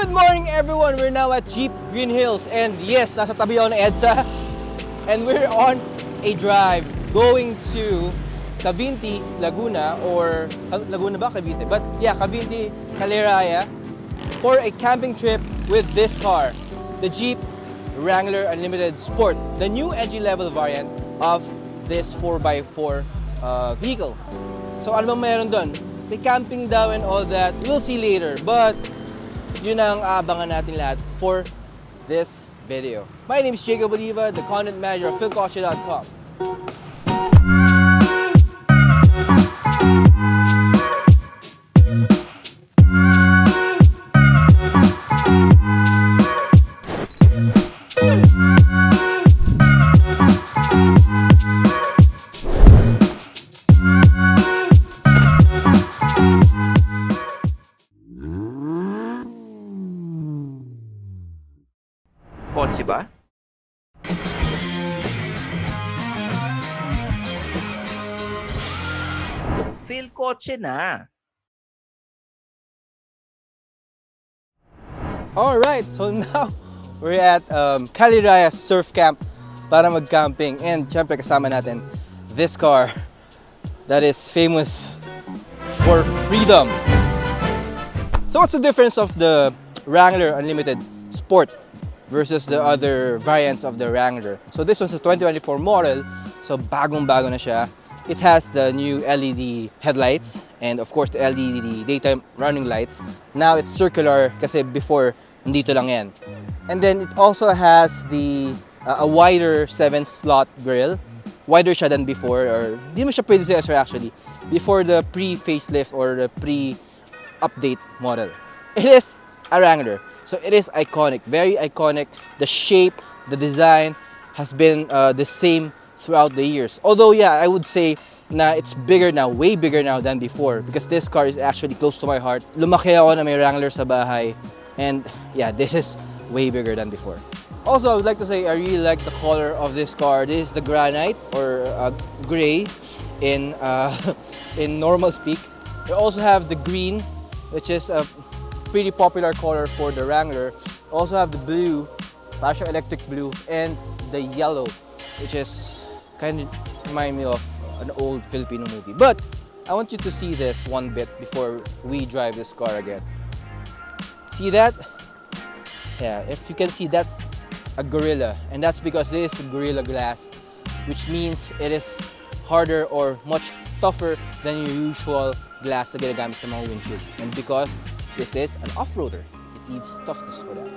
Good morning everyone! We're now at Jeep Green Hills and yes, nasa tabi ako ng EDSA and we're on a drive going to Cavinti, Laguna or Laguna ba? Cavite? But yeah, Cavinti, Caliraya for a camping trip with this car, the Jeep Wrangler Unlimited Sport, the new entry-level variant of this 4x4 vehicle. So ano bang meron doon? May camping daw and all that. We'll see later. But yun ang aabangan natin lahat for this video. My name is Jacob Oliva, the content manager of Philkotse.com. Kotse ba? Philkotse na. Alright, so now we're at Caliraya Surf Camp para mag-camping and syempre kasama natin this car that is famous for freedom. So what's the difference of the Wrangler Unlimited Sport versus the other variants of the Wrangler? So this one's a 2024 model, so bagong-bago na siya. It has the new LED headlights and of course the LED daytime running lights. Now it's circular kasi before nandito lang yan. And then it also has the a wider 7-slot grille. Wider siya than before, or di mo siya predecessor actually, before the pre-facelift or the pre-update model. It is a Wrangler. So it is iconic, very iconic. The shape, the design has been the same throughout the years. Although yeah, I would say na it's bigger now, way bigger now than before because this car is actually close to my heart. Lumaki ako na may Wrangler sa bahay and yeah, this is way bigger than before. Also, I would like to say I really like the color of this car. This is the granite or gray in in normal speak. We also have the green, which is a pretty popular color for the Wrangler. Also have the blue, parang electric blue, and the yellow, which is kind of remind me of an old Filipino movie. But I want you to see this one bit before we drive this car again. See that? Yeah, if you can see, that's a Gorilla, and that's because this is Gorilla glass, which means it is harder or much tougher than your usual glass na ginagamit sa mga windshield. And because this is an off-roader, it needs toughness for that.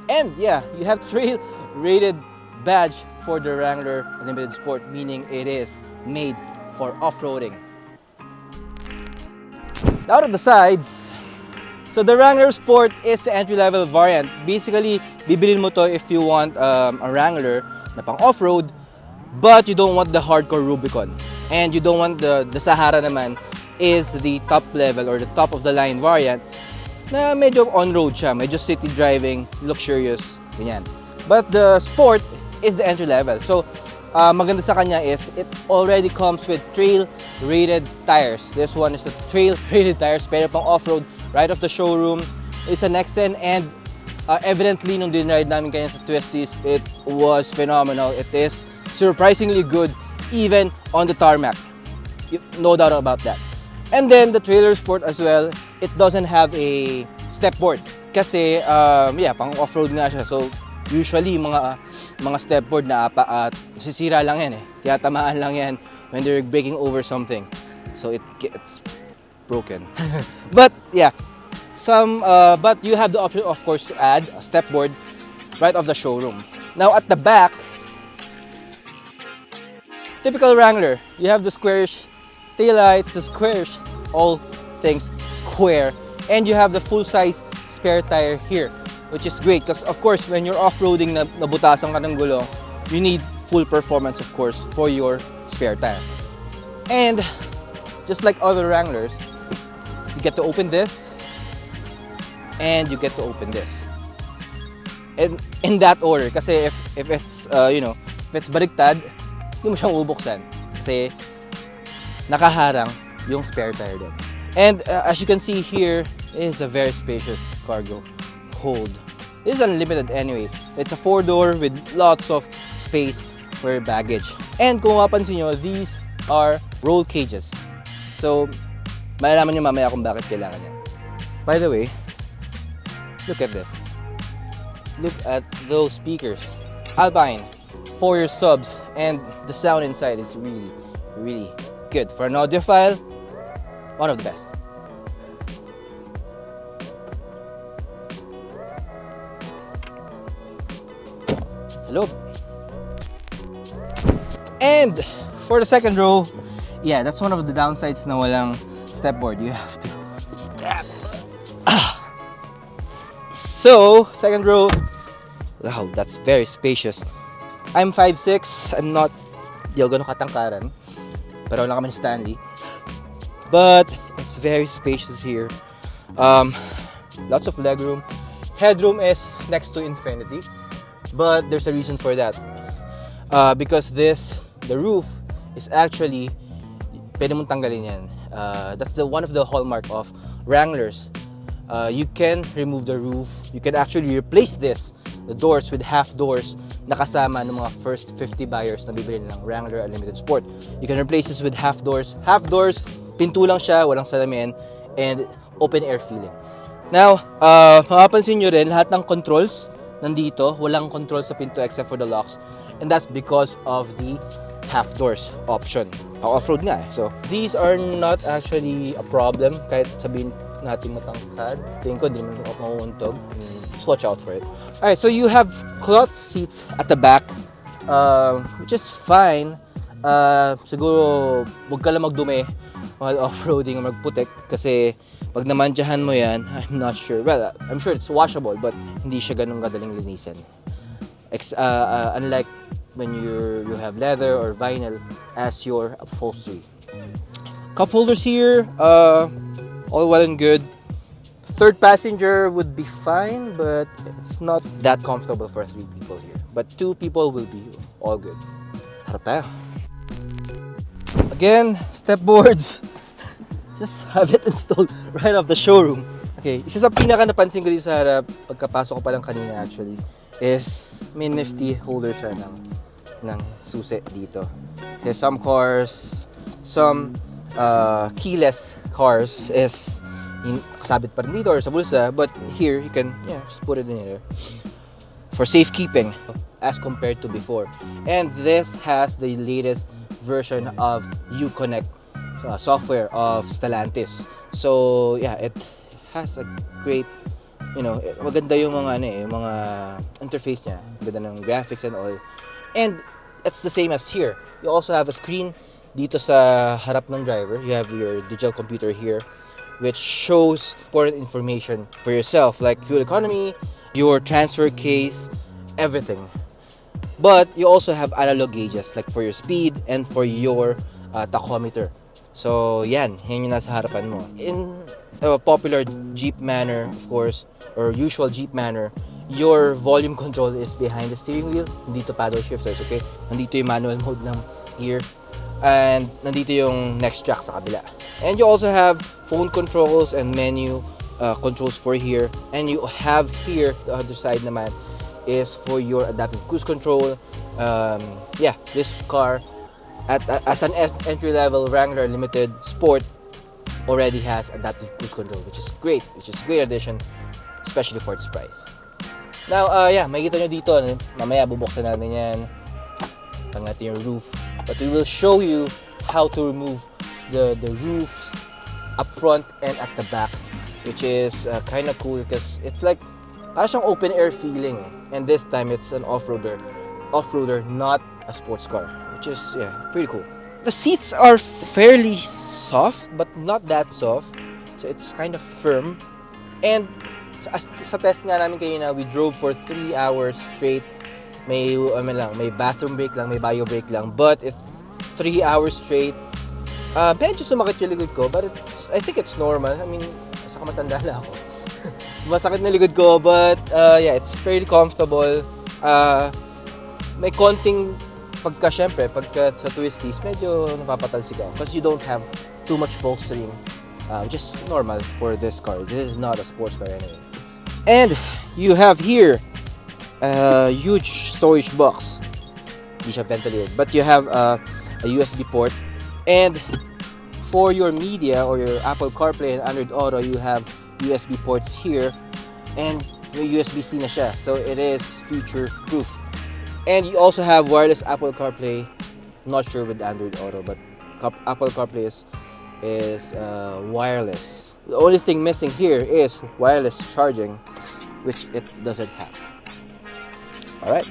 And yeah, you have trail rated badge for the Wrangler Unlimited Sport, meaning it is made for off-roading. Out of the sides, so the Wrangler Sport is the entry-level variant. Basically, bibilin mo to if you want a Wrangler na pang off-road, but you don't want the hardcore Rubicon. And you don't want the Sahara naman, is the top level or the top of the line variant na medyo on-road siya, medyo city driving, luxurious, ganyan. But the Sport is the entry level. So, maganda sa kanya is it already comes with trail-rated tires. This one is the trail-rated tires, pero pang off-road, right off the showroom. It's an Nexen and evidently nung din-ride namin kanya sa Twisties, it was phenomenal. It is surprisingly good even on the tarmac. No doubt about that. And then the trailer sport as well, it doesn't have a step board kasi yeah, pang off-road nga siya. So usually mga step board na sisira lang yan eh. Kaya tamaan lang yan when they're breaking over something. So it gets broken. But yeah, but you have the option of course to add a step board right off the showroom. Now at the back, typical Wrangler, you have the squarish taillights, the squarish, all things square, and you have the full-size spare tire here, which is great because of course when you're off-roading na nabutasan ka ng gulong, you need full performance of course for your spare tire. And just like other Wranglers, you get to open this and you get to open this. And in that order kasi if it's if it's baliktad, hindi mo siyang bubuksan kasi nakaharang yung spare tire din. And as you can see here, It is a very spacious cargo hold. It is unlimited anyway. It's a 4-door with lots of space for baggage. And kung mapansin nyo, these are roll cages. So, malalaman nyo mamaya kung bakit kailangan yan. By the way, look at this. Look at those speakers. Alpine, 4-year subs, and the sound inside is really, really good. For an audiophile, one of the best. Sa loob. And for the second row, yeah, that's one of the downsides na walang stepboard. You have to step. So, second row, wow, that's very spacious. I'm 5'6", I'm not, di ako ganun katangkaran. Pero lang kami ni Stanley. But, it's very spacious here. Lots of legroom. Headroom is next to infinity. But there's a reason for that. Because the roof is actually, pwede mong tanggalin yan. That's one of the hallmark of Wranglers. You can remove the roof. You can actually replace the doors with half doors na kasama ng mga first 50 buyers na bibili ng Wrangler Unlimited Sport. You can replace this with half doors. Half doors, pinto lang siya, walang salamin, and open air feeling. Now, mapapansin nyo rin, lahat ng controls nandito, walang control sa pinto except for the locks. And that's because of the half doors option. Off-road nga eh. So, these are not actually a problem kahit sabihin natin matangkad. Tingin ko, hindi naman ako makuuntog. Just watch out for it. Alright, so you have cloth seats at the back, which is fine. Siguro, huwag ka lang magdumi while off-roading o magputik kasi pag namantsahan mo yan, I'm not sure. Well, I'm sure it's washable but hindi siya ganun kadaling linisin. Unlike when you have leather or vinyl as your upholstery. Cup holders here, all well and good. Third passenger would be fine, but it's not that comfortable for 3 people here. But 2 people will be all good. Harap tayo. Again, step boards. Just have it installed right off the showroom. Okay, isa sa pinaka napansin ko dito sa harap, pagkapasok ko pa lang kanina actually, is may nifty holder siya ng susi dito. Kasi some cars, some keyless cars is kasabit pa rin dito or sa bulsa, but here you can just put it in there for safekeeping as compared to before. And this has the latest version of Uconnect software of Stellantis. So yeah, it has a great, maganda yung mga interface niya, maganda ng graphics and all. And it's the same as here. You also have a screen dito sa harap ng driver. You have your digital computer here, which shows important information for yourself, like fuel economy, your transfer case, everything. But you also have analog gauges, like for your speed and for your tachometer. So yan yung nasa harapan mo. In a popular Jeep manner, of course, or usual Jeep manner, your volume control is behind the steering wheel. Nandito paddle shifters, okay? Nandito yung manual mode ng gear. And nandito yung next track sa kabila. And you also have phone controls and menu controls for here. And you have here, the other side naman, is for your adaptive cruise control. This car, as an entry-level Wrangler Unlimited Sport, already has adaptive cruise control, which is great addition, especially for its price. Now, makikita nyo dito, mamaya bubuksan natin yan. Pang natin yung roof. But we will show you how to remove the roofs up front and at the back, which is kind of cool because it's like parang siyang open air feeling. And this time it's an off-roader, not a sports car, which is pretty cool. The seats are fairly soft, but not that soft. So it's kind of firm. And sa test nga namin kanina, we drove for 3 hours straight. May bathroom break lang, may bio break lang. But if 3 hours straight, medyo sumakit yung likod ko, but I think it's normal. I mean, saka matanda na ako. Masakit na likod ko, but it's fairly comfortable. May konting pagka sa twisties, medyo napapatalsik ako because you don't have too much bolstering which is normal for this car. This is not a sports car anyway. And you have here a huge storage box. Hindi siya ventilated, but you have a USB port. And for your media or your Apple CarPlay and Android Auto, you have USB ports here, and may USB-C na siya, so it is future-proof. And you also have wireless Apple CarPlay. Not sure with Android Auto, but Apple CarPlay is wireless. The only thing missing here is wireless charging, which it doesn't have. Alright.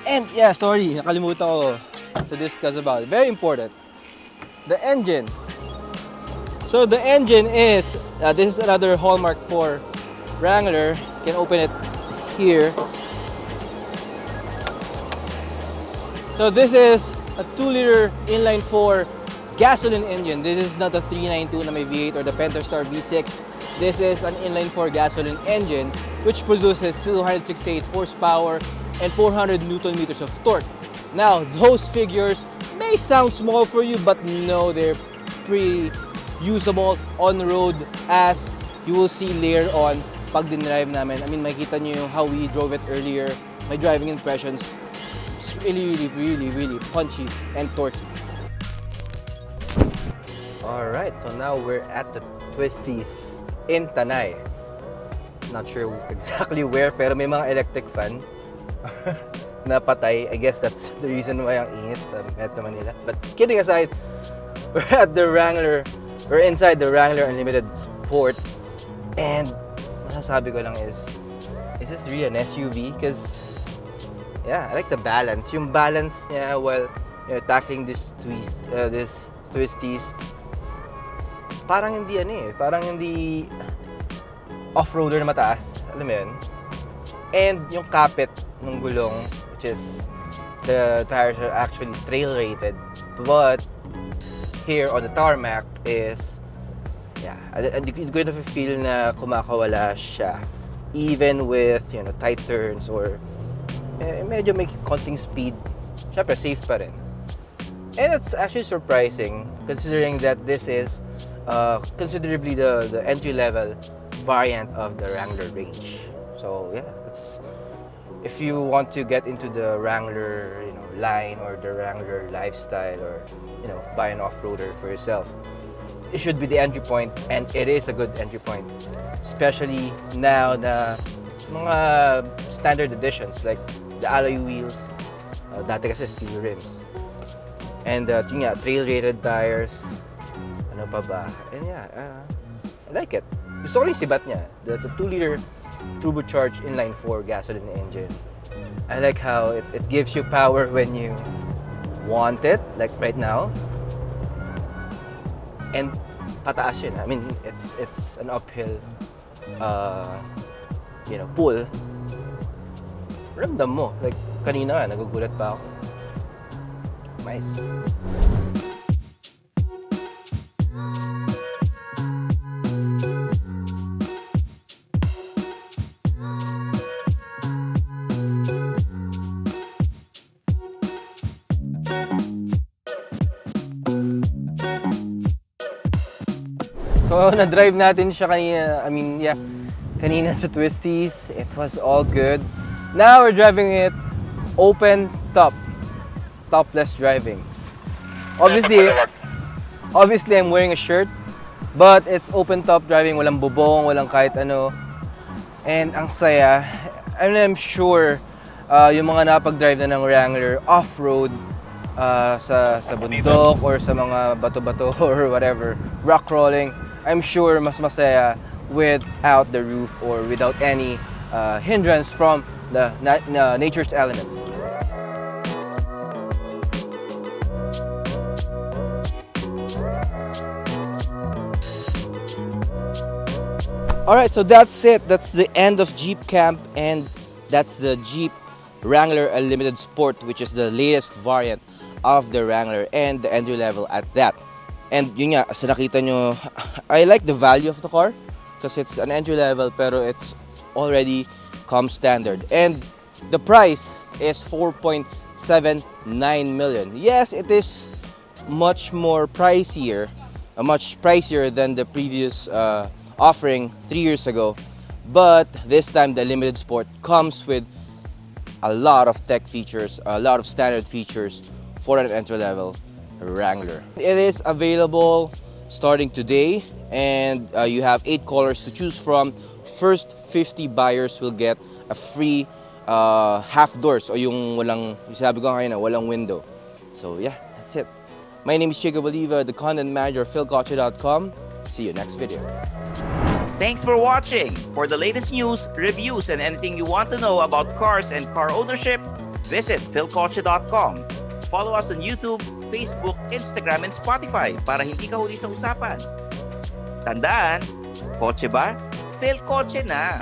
And yeah, sorry, nakalimutan ko to discuss about it. Very important. The engine. So the engine is, this is another hallmark for Wrangler. You can open it here. So this is a 2-liter inline-4 gasoline engine. This is not a 392 na may V8 or the Pentastar V6. This is an inline-4 gasoline engine which produces 268 horsepower and 400 Newton meters of torque. Now, those figures may sound small for you, but no, they're pretty usable on the road, as you will see later on pag dinrive namin. I mean, makita nyo how we drove it earlier. My driving impressions, it's really punchy and torquey. Alright, so now we're at the Twisties in Tanay. Not sure exactly where, pero may mga electric fan na patay. I guess that's the reason why ang init sa Metro Manila. But kidding aside, we're at the Wrangler, we're inside the Wrangler Unlimited Sport, and masasabi ko lang is this really an SUV? Because yeah, I like the balance. Yung balance niya while tackling this twisties. Parang hindi parang hindi off-roader na mataas. Alam mo yun? And yung kapit ng gulong, which is the tires are actually trail rated, but here on the tarmac is you're going to feel na kumakawala siya even with tight turns or medyo may konting speed. Syempre safe pa rin. And it's actually surprising considering that this is considerably the entry-level variant of the Wrangler range. So yeah, if you want to get into the Wrangler line or the Wrangler lifestyle, or buy an off-roader for yourself, it should be the entry point, and it is a good entry point, especially now na mga standard editions like the alloy wheels, dati kasi steel rims, and trail rated tires. Ano pa ba? And yeah, I like it. Gusto ko rin sibat niya, the 2-liter turbocharged inline-4 gasoline engine. I like how it gives you power when you want it, like right now. And pataas yun. I mean, it's an uphill pull. Ramdam mo, like kanina nagugulat pa ako. Nice. So, na-drive natin siya kanina, kanina sa Twisties. It was all good. Now, we're driving it open top. Topless driving. Obviously, I'm wearing a shirt, but it's open top driving. Walang bubong, walang kahit ano. And ang saya. I'm sure yung mga napag-drive na ng Wrangler off-road, sa bundok or sa mga bato-bato or whatever, rock crawling, I'm sure mas masaya without the roof or without any hindrance from the nature's elements. Alright, so that's it. That's the end of Jeep Camp, and that's the Jeep Wrangler Unlimited Sport, which is the latest variant of the Wrangler and the entry level at that. And yun nga, sa nakita nyo, I like the value of the car because it's an entry level pero it's already comes standard. And the price is 4.79 million. Yes, it is much more pricier much pricier than the previous offering 3 years ago. But this time, the Limited Sport comes with a lot of tech features, a lot of standard features for an entry-level Wrangler. It is available starting today, and you have 8 colors to choose from. First 50 buyers will get a free half doors, o yung walang, yung sabi ko ngayon na walang window. So yeah, that's it. My name is Jacob Oliva, the content manager of Philkotse.com. See you next video. Thanks for watching. For the latest news, reviews, and anything you want to know about cars and car ownership, visit Philkotse.com. Follow us on YouTube, Facebook, Instagram, and Spotify para hindi ka huli sa usapan. Tandaan, kotse ba? Philkotse na!